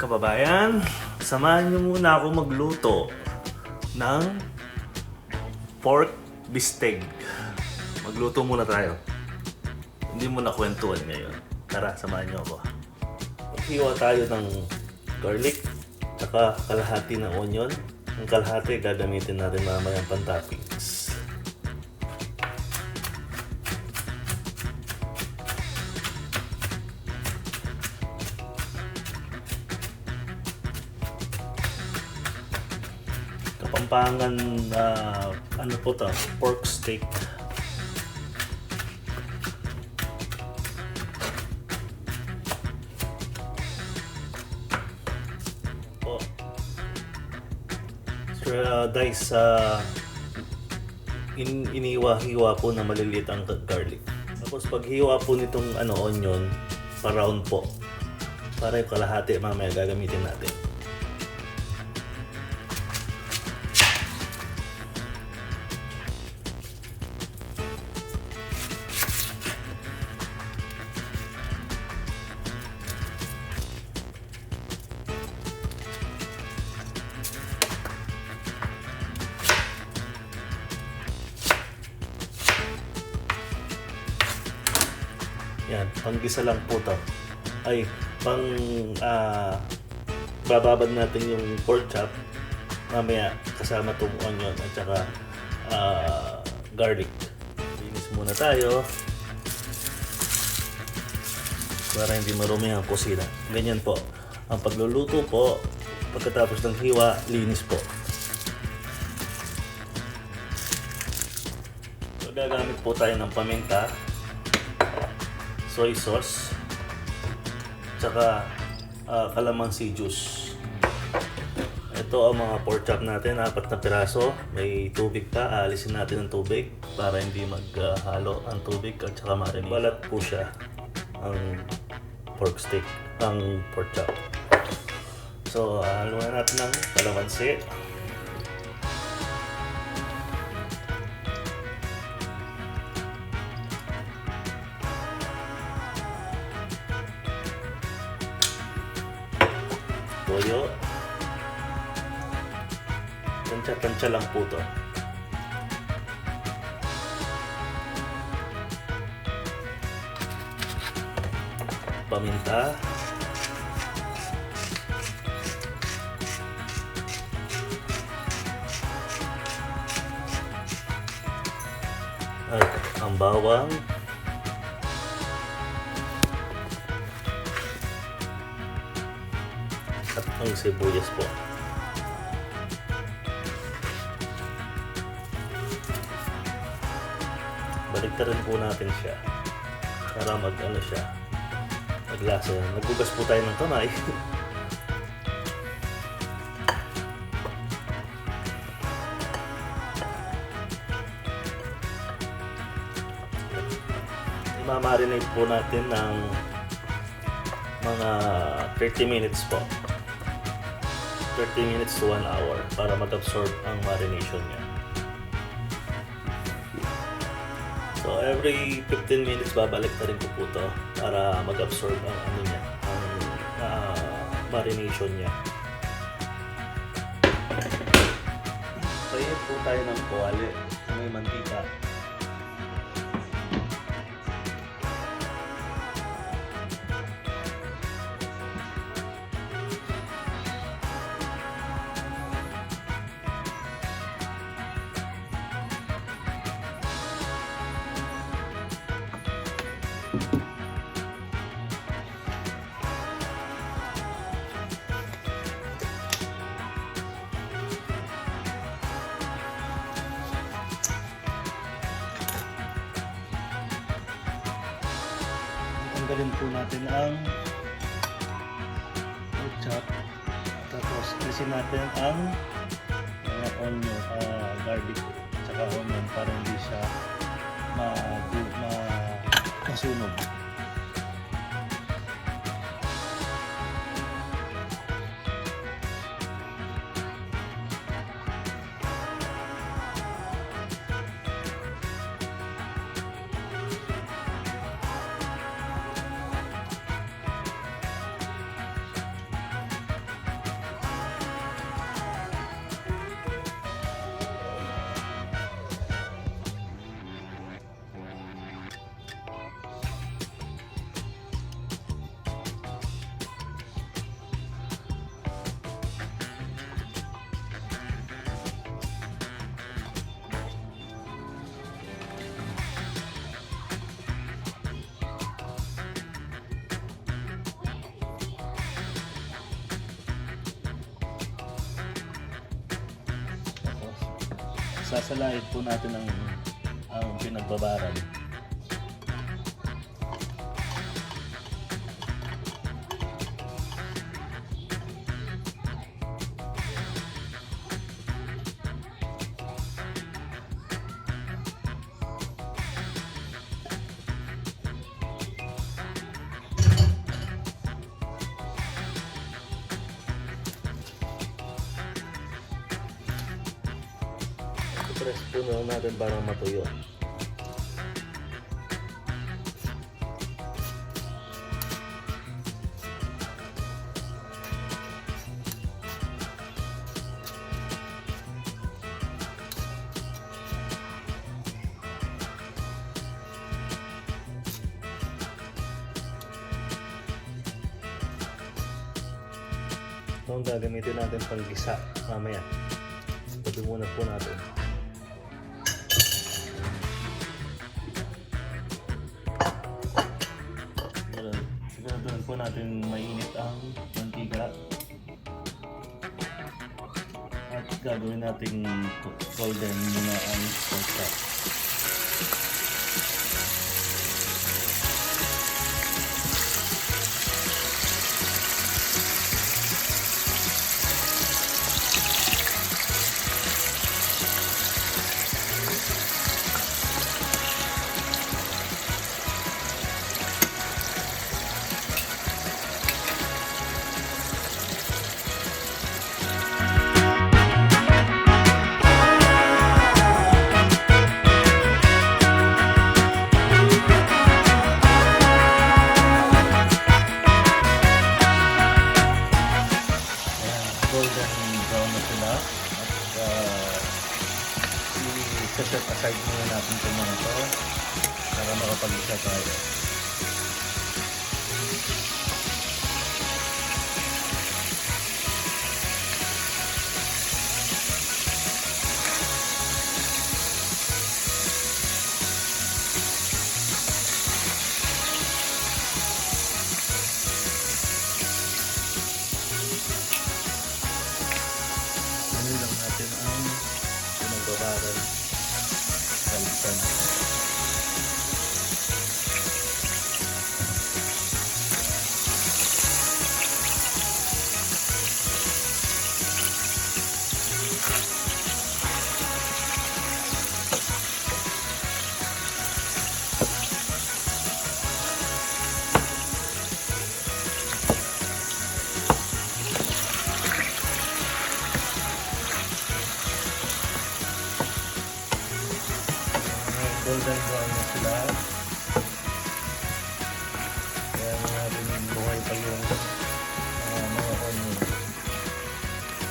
Kababayan, samahan niyo muna ako magluto ng pork bistig. Magluto muna tayo. Hindi mo na kwentuhan ngayon. Tara, samahan niyo ako. Maghiwa tayo ng garlic, tsaka kalahati ng onion. Ang kalahati gagamitin natin mamayang pan-toppings. Kapampangan ano po to? Pork steak. Po. Dice iniwa-hiwa po na maliliit ang garlic. Tapos paghiwa po nitong onion, pa-round po. Para yung kalahati mamaya gagamitin natin. Yan, panggisa lang po to. Ay, bababad natin yung pork chop. Mamaya kasama tong onion at saka garlic. Linis muna tayo. Para hindi marumi ang kusina. Ganyan po. Ang pagluluto po, pagkatapos ng hiwa, linis po. So, gagamit po tayo ng paminta, soy sauce, tsaka calamansi juice. Ito ang mga pork chop natin, 4 na piraso. May tubig pa, aalisin natin ang tubig para hindi maghalo ang tubig at tsaka marinate. Balat po siya ang pork steak, ang pork chop. So, haluan natin ng calamansi. Toyo. Tansya-tansya lang po to. Paminta. At ang bawang. At ang sibuyas po. Baligtarin po natin siya para maglasa. Nagbugas po tayo ng kamay. Imamarinate po natin ng mga 30 minutes po. 30 minutes to 1 hour para mag-absorb ang marination niya. So every 15 minutes babalik na rin po to para mag-absorb ang marination niya. Pahihit po tayo ng kawali na may mantika. Tanggalin po natin ang pork chop. Tapos alisin natin ang mga onion, garlic, tsaka onion para hindi siya masunog. Sasalahid po natin ang pinagbabaran. Press po na natin para matuyo. Ito ang gagamitin natin pang gisa mamaya. Tabi muna po natin. Siguraduhan po natin mainit ang mantika. At gagawin natin golden muna ang pork chop. Golden brown na sila at i-set aside muna natin itong mga ito para makapag-isa tayo. Lang natin ang pinagbabaran sa isan. Golden brown na sila. Kaya natin buhay pa yung mga onion.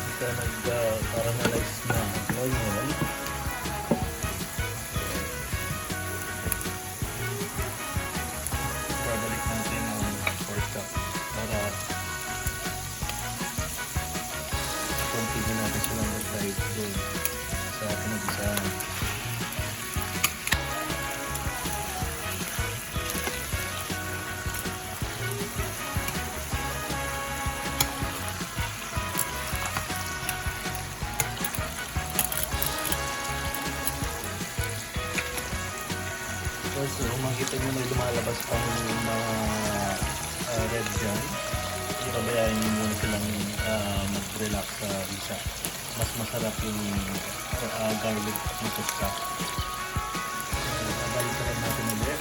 Ito nag-caramelize na onion. Babalik natin ang pork chop para continue natin silang mag-drive doon sa pinag-isahan. So, makikita nyo may lumalabas pang mga red dyan. Pabayaan nyo muna silang mag-relax sa isa. Mas masarap yung garlic na pasta. Balik ka lang natin ulit.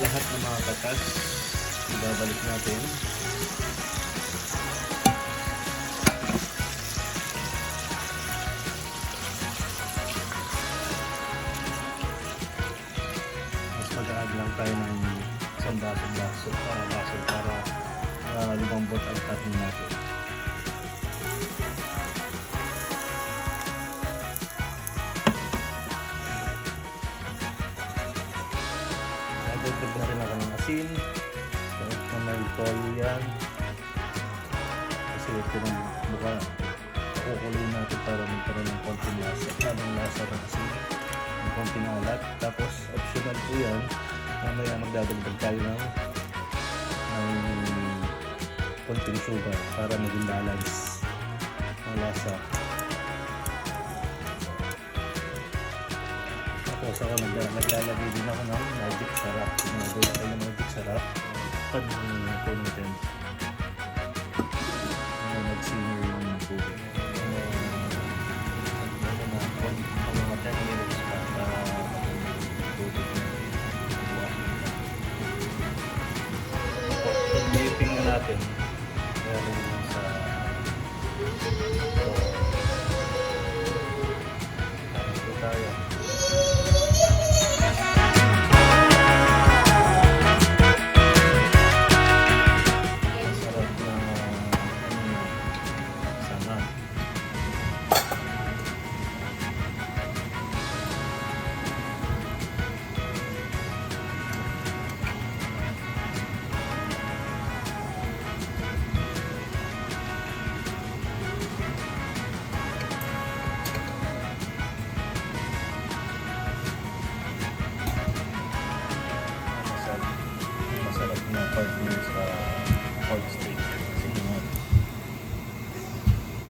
Lahat ng mga katas ibabalik natin. Mas mag-add lang tayo ng isang baso para lumambot ang katin natin. Nagdagdag na rin ako ng asin. So, kung may toyo yan. Kasi ito ng mukha. Kukuloy natin para magkaroon ng konting lasa. Tamang lasa na kasi ng konting alat. Tapos optional po yan. Mamaya magdadagdag tayo ng konting sugar para maging balance ang lasa. Tapos ako naglalagay din ako ng magic sarap. Naglalagay tayo ng magic sarap. Pag po natin.